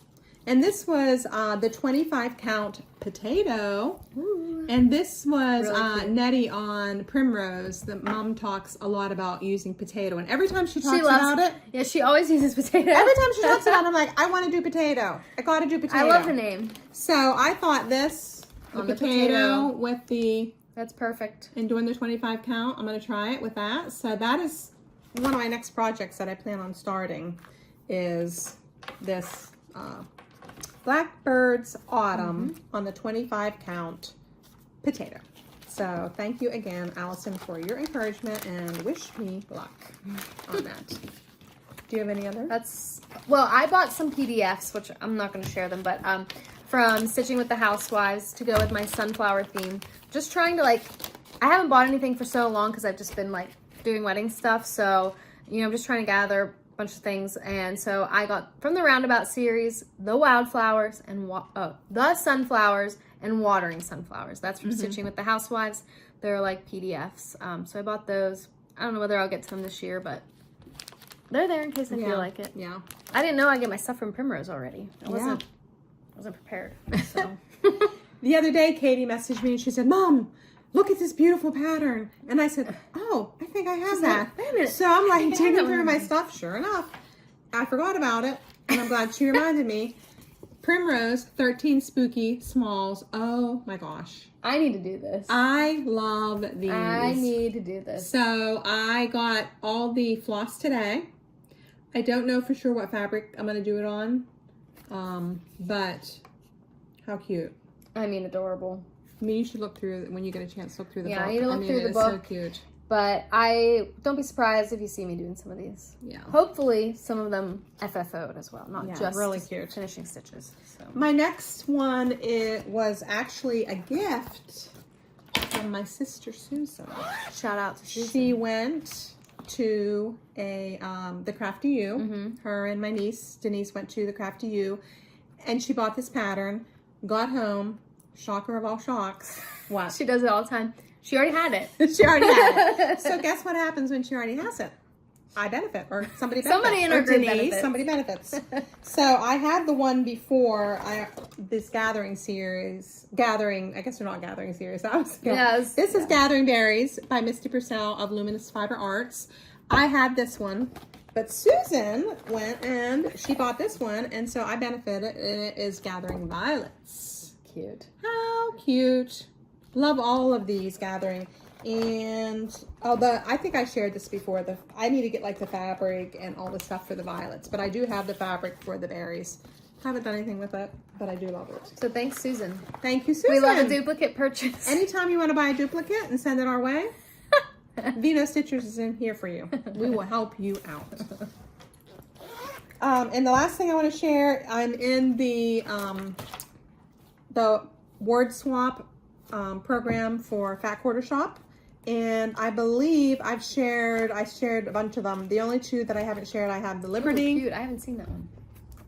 And this was the 25 count potato. Ooh. And this was Really Nettie on Primrose. The mom talks a lot about using potato. And every time she talks about it. Yeah, she always uses potato. Every time she talks about it, I'm like, I want to do potato. I got to do potato. I love the name. So I thought this, the potato with the... That's perfect. And doing the 25 count, I'm going to try it with that. So that is one of my next projects that I plan on starting is this Blackbirds Autumn on the 25 count potato. So thank you again, Allison, for your encouragement and wish me luck on that. Do you have any other? Well, I bought some PDFs, which I'm not going to share them, but from Stitching with the Housewives to go with my sunflower theme. Just trying to I haven't bought anything for so long because I've just been doing wedding stuff. So, I'm just trying to gather a bunch of things. And so I got from the Roundabout series, the wildflowers and the sunflowers and watering sunflowers. That's from Stitching with the Housewives. They're PDFs. So I bought those. I don't know whether I'll get to them this year, but they're there in case I feel like it. Yeah. I didn't know I get my stuff from Primrose already. I wasn't prepared. So. The other day, Katie messaged me and she said, Mom, look at this beautiful pattern. And I said, oh, I think I have that. Wait a minute. So I'm digging through my stuff. Sure enough, I forgot about it. And I'm glad she reminded me. Primrose 13 Spooky Smalls. Oh my gosh. I need to do this. I love these. I need to do this. So I got all the floss today. I don't know for sure what fabric I'm going to do it on. But how cute. I mean, adorable. I mean, you should look through when you get a chance. Look through the book. Yeah, I need to look through the book. It's so cute. But don't be surprised if you see me doing some of these. Yeah. Hopefully, some of them FFO'd as well, not just really cute finishing stitches. So. My next one was actually a gift from my sister Susan. Shout out to Susan. She went to the Crafty U. Her and my niece Denise went to the Crafty U, and she bought this pattern. Got home, shocker of all shocks. What? She does it all the time. She already had it. She already had it. So guess what happens when she already has it? I benefit, or somebody benefits. Somebody in her group benefits. Somebody benefits. So I had the one before this gathering series. I guess they're not gathering series. This is Gathering Berries by Misty Purcell of Luminous Fiber Arts. I had this one, but Susan went and she bought this one, and so I benefited, and it is Gathering Violets. Cute. How cute. Love all of these Gathering. And I think I shared this before. I need to get the fabric and all the stuff for the violets, but I do have the fabric for the berries. Haven't done anything with it, but I do love it. So thanks, Susan. Thank you, Susan. We love a duplicate purchase. Anytime you want to buy a duplicate and send it our way, Vino Stitchers is in here for you. We will help you out. And the last thing I want to share, I'm in the Wswap program for Fat Quarter Shop. And I believe I shared a bunch of them. The only two that I haven't shared, I have the Liberty. Oh, cute. I haven't seen that one.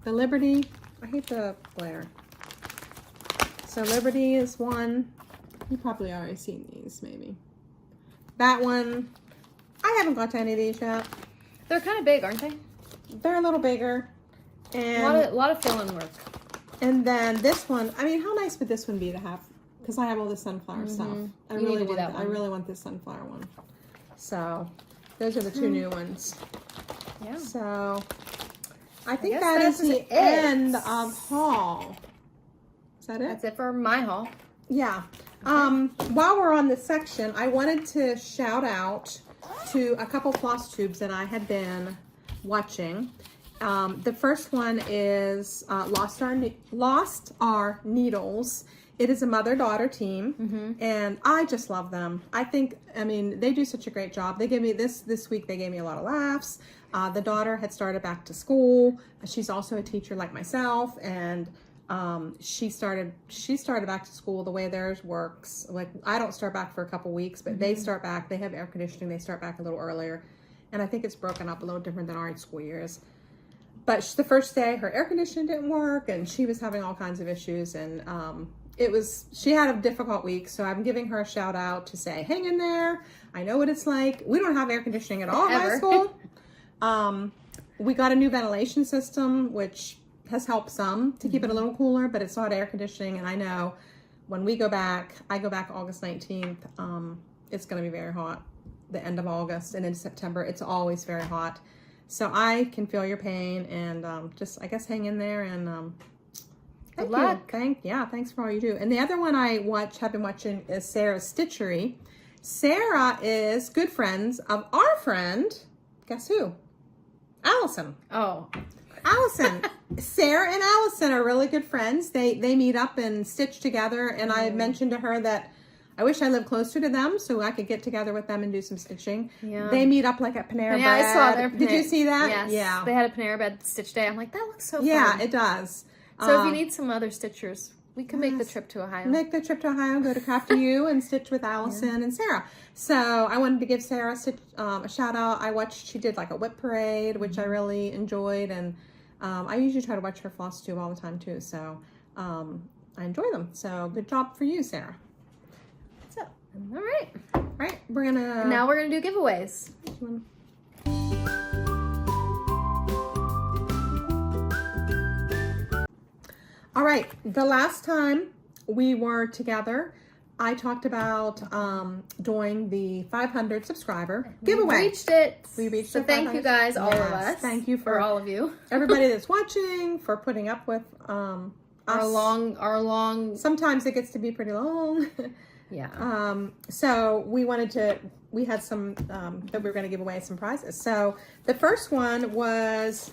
The Liberty. I hate the glare. So Liberty is one. You've probably already seen these, maybe. That one. I haven't got to any of these yet. They're kind of big, aren't they? They're a little bigger. And a lot of fill-in work. And then this one. I mean, how nice would this one be to have? Because I have all this sunflower stuff. I really want this sunflower one. So those are the two new ones. Yeah. So I think that is the end of haul. Is that it? That's it for my haul. Yeah. While we're on this section, I wanted to shout out to a couple floss tubes that I had been watching. The first one is Lost Our Needles. It is a mother-daughter team, and I just love them. I mean, they do such a great job. They gave me this week. They gave me a lot of laughs. The daughter had started back to school. She's also a teacher like myself, and she started back to school the way theirs works. Like, I don't start back for a couple weeks, but they start back. They have air conditioning. They start back a little earlier, and I think it's broken up a little different than our school years. But the first day, her air conditioning didn't work, and she was having all kinds of issues, and she had a difficult week, so I'm giving her a shout out to say, hang in there. I know what it's like. We don't have air conditioning at all at my school. We got a new ventilation system, which has helped some to keep it a little cooler, but it's not air conditioning. And I know when we go back, I go back August 19th, it's going to be very hot. The end of August and into September, it's always very hot. So I can feel your pain, and just, I guess, hang in there, and good luck. Thanks for all you do. And the other one I have been watching is Sarah's Stitchery. Sarah is good friends of our friend, guess who? Allison. Oh. Allison. Sarah and Allison are really good friends. They meet up and stitch together, and I mentioned to her that I wish I lived closer to them so I could get together with them and do some stitching. Yeah. They meet up like at Panera Bread. Yeah, I saw their Did you see that? Yes. Yeah. They had a Panera Bread stitch day. I'm like, that looks so fun. Yeah, it does. So if you need some other stitchers, we can make the trip to Ohio. Make the trip to Ohio, go to Craft You and stitch with Allison and Sarah. So I wanted to give Sarah a shout out. She did like a whip parade, which I really enjoyed. And I usually try to watch her floss tube all the time too. So I enjoy them. So good job for you, Sarah. All right. Now we're gonna do giveaways. All right. The last time we were together, I talked about doing the 500 subscriber giveaway. We reached it. So thank you guys, all of us. Thank you for all of you. Everybody that's watching, for putting up with our long. Sometimes it gets to be pretty long. Yeah. So we had some that we were going to give away some prizes. So the first one was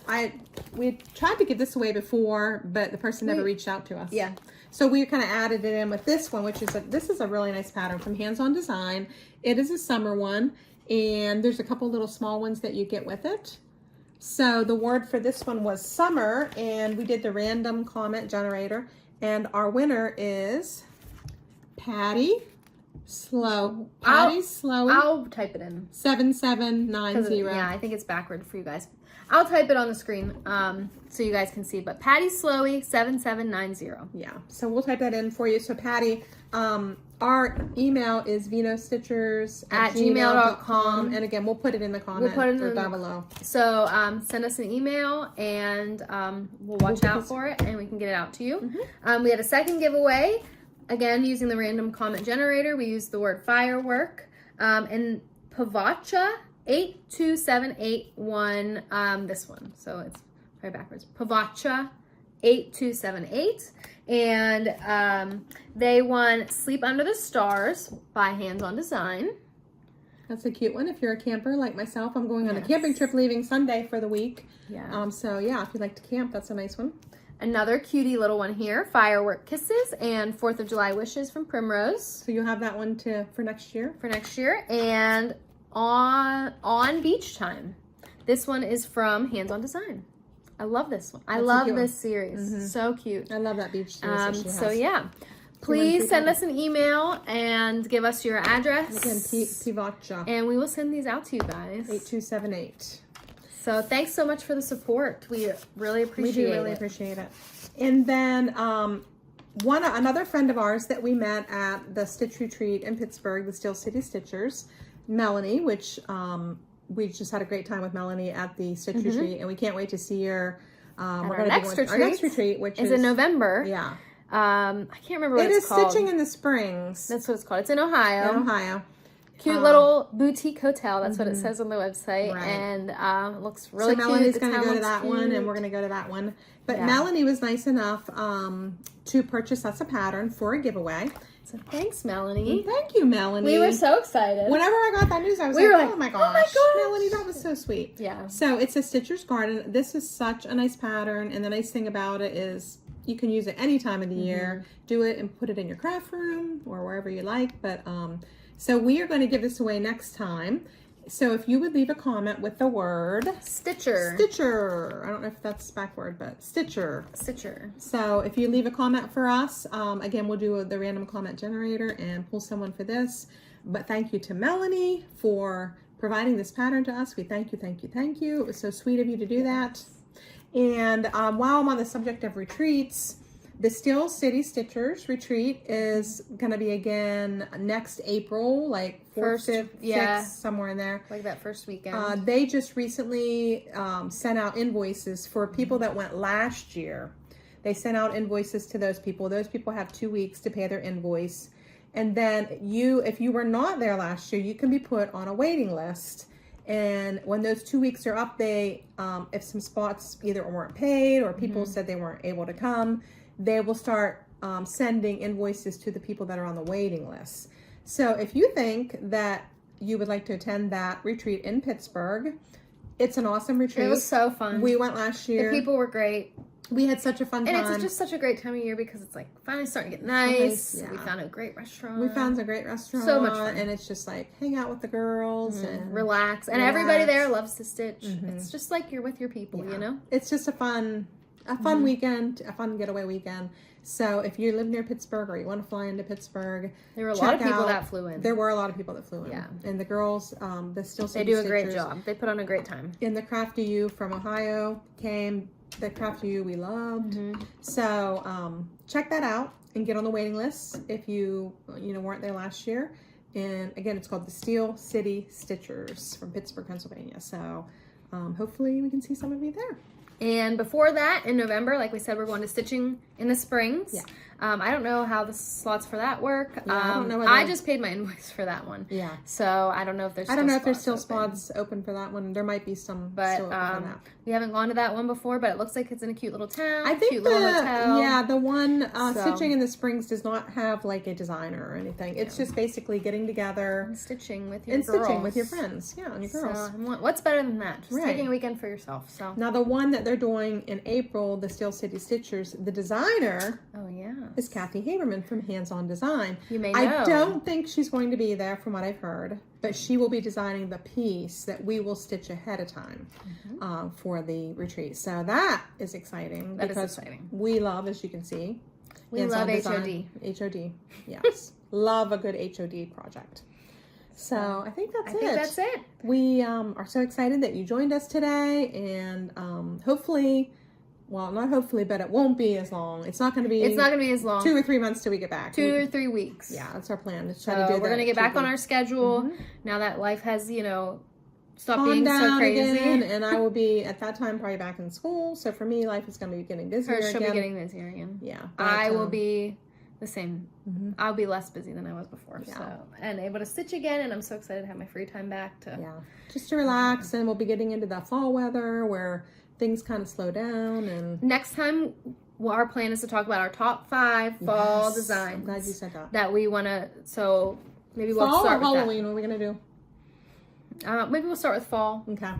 we tried to give this away before, but the person never reached out to us. Yeah. So we kind of added it in with this one, which is this is a really nice pattern from Hands On Design. It is a summer one, and there's a couple little small ones that you get with it. So the word for this one was summer, and we did the random comment generator, and our winner is Patty Slowy. I'll type it in. 7790. Yeah, I think it's backward for you guys. I'll type it on the screen so you guys can see. But Patty Slowy 7790. Yeah, so we'll type that in for you. So Patty, our email is vinostitchers@gmail.com. And again, we'll put it in the comments down below. So send us an email, and we'll watch out for it, and we can get it out to you. We had a second giveaway. Again, using the random comment generator, we used the word firework. And Pavacha 82781 this one. So it's right backwards. Pavacha 8278. And they won Sleep Under the Stars by Hands On Design. That's a cute one. If you're a camper like myself, I'm going on a camping trip leaving Sunday for the week. Yeah. So yeah, if you like to camp, that's a nice one. Another cutie little one here, Firework Kisses and 4th of July Wishes from Primrose. So you'll have that one for next year? For next year. And on Beach Time. This one is from Hands On Design. I love this one. I love this series. So cute. I love that beach series. So yeah. Please send us an email and give us your address. Again, Pivacha. And we will send these out to you guys. 8278. So thanks so much for the support. We really appreciate it. We do really appreciate it. And then another friend of ours that we met at the Stitch Retreat in Pittsburgh, the Steel City Stitchers, Melanie, which we just had a great time with Melanie at the Stitch Retreat, and we can't wait to see her. Our next retreat, which is in November. Yeah. I can't remember what it's called. It is Stitching in the Springs. That's what it's called. It's in Ohio. Cute little boutique hotel. That's what it says on the website. Right. And it looks really cute. So Melanie's going to go to that one, and we're going to go to that one. But Melanie was nice enough to purchase us a pattern for a giveaway. So thanks, Melanie. Thank you, Melanie. We were so excited. Whenever I got that news, I was like, oh my gosh, Melanie, that was so sweet. Yeah. So it's a Stitcher's Garden. This is such a nice pattern, and the nice thing about it is you can use it any time of the year. Do it and put it in your craft room or wherever you like. But so we are going to give this away next time. So if you would leave a comment with the word Stitcher. I don't know if that's backward, but Stitcher. So if you leave a comment for us, again, we'll do the random comment generator and pull someone for this. But thank you to Melanie for providing this pattern to us. We thank you. It was so sweet of you to do that. And while I'm on the subject of retreats, The Steel City Stitchers retreat is going to be again next April, like 4th, 5th, 6th, somewhere in there. Like that first weekend. They just recently sent out invoices for people that went last year. They sent out invoices to those people. Those people have 2 weeks to pay their invoice. And then if you were not there last year, you can be put on a waiting list. And when those 2 weeks are up, if some spots either weren't paid or people said they weren't able to come, they will start sending invoices to the people that are on the waiting list. So if you think that you would like to attend that retreat in Pittsburgh, it's an awesome retreat. It was so fun. We went last year. The people were great. We had such a fun time. And it's just such a great time of year because it's like finally starting to get nice. We found a great restaurant. We found a great restaurant. So much fun. And it's just like hang out with the girls and relax. And everybody there loves to stitch. It's just like you're with your people, you know? It's just a fun weekend, a fun getaway weekend. So if you live near Pittsburgh or you want to fly into Pittsburgh, there were a lot of people that flew in. There were a lot of people that flew in. Yeah. And the girls, the Steel City They do a Stitchers, great job. They put on a great time. And the Craft U from Ohio came. The Craft U we loved. So check that out and get on the waiting list if you weren't there last year. And again, it's called the Steel City Stitchers from Pittsburgh, Pennsylvania. So hopefully we can see some of you there. And before that, in November, like we said, we're going to Stitching in the Springs. Yeah. I don't know how the slots for that work. Yeah, I don't know. I just paid my invoice for that one. Yeah. So I don't know if there's. I don't know if there's still spots open for that one. There might be some. But still open for that. We haven't gone to that one before, but it looks like it's in a cute little town. I think cute little hotel. The one Stitching in the Springs does not have like a designer or anything. It's just basically getting together and stitching with your girls. stitching with your friends. Yeah, and your girls. So, what's better than that? Just taking a weekend for yourself. So now the one that they're doing in April, the Steel City Stitchers, the designer. Oh yeah. Is Kathy Haberman from Hands On Design. You may know. I don't think she's going to be there from what I've heard, but she will be designing the piece that we will stitch ahead of time for the retreat. So that is exciting. That is exciting. We love, as you can see, we love HOD. HOD, yes. Love a good HOD project. So I think that's it. We are so excited that you joined us today, and hopefully. Well, not hopefully, but it won't be as long. It's not going to be. It's not going to be as long. 2 or 3 months till we get back. 2 or 3 weeks. Yeah, that's our plan. We're going to get back on our schedule now that life has, stopped being so crazy. Again, and I will be at that time probably back in school. So for me, life is going to be getting busier again. She'll be getting busier again. Yeah, but, I will be the same. I'll be less busy than I was before. Yeah. So and able to stitch again, and I'm so excited to have my free time back to. Yeah, just to relax, and we'll be getting into the fall weather where things kind of slow down. And next time, our plan is to talk about our top 5 fall designs. I'm glad you said that. That we want to. So maybe we'll fall start or with Halloween. What are we gonna do? Maybe we'll start with fall. Okay.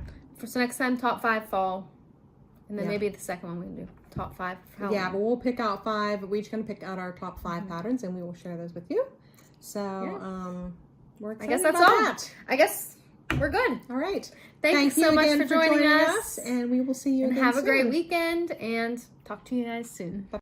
So next time, top 5 fall, and then maybe the second one we can do top 5. Halloween. Yeah, but we'll pick out 5. We're each gonna pick out our top 5 patterns, and we will share those with you. So we're excited. I guess that's all. I guess we're good. All right. Thank you so much for joining us. And we will see you again have soon. a great weekend and talk to you guys soon. Bye.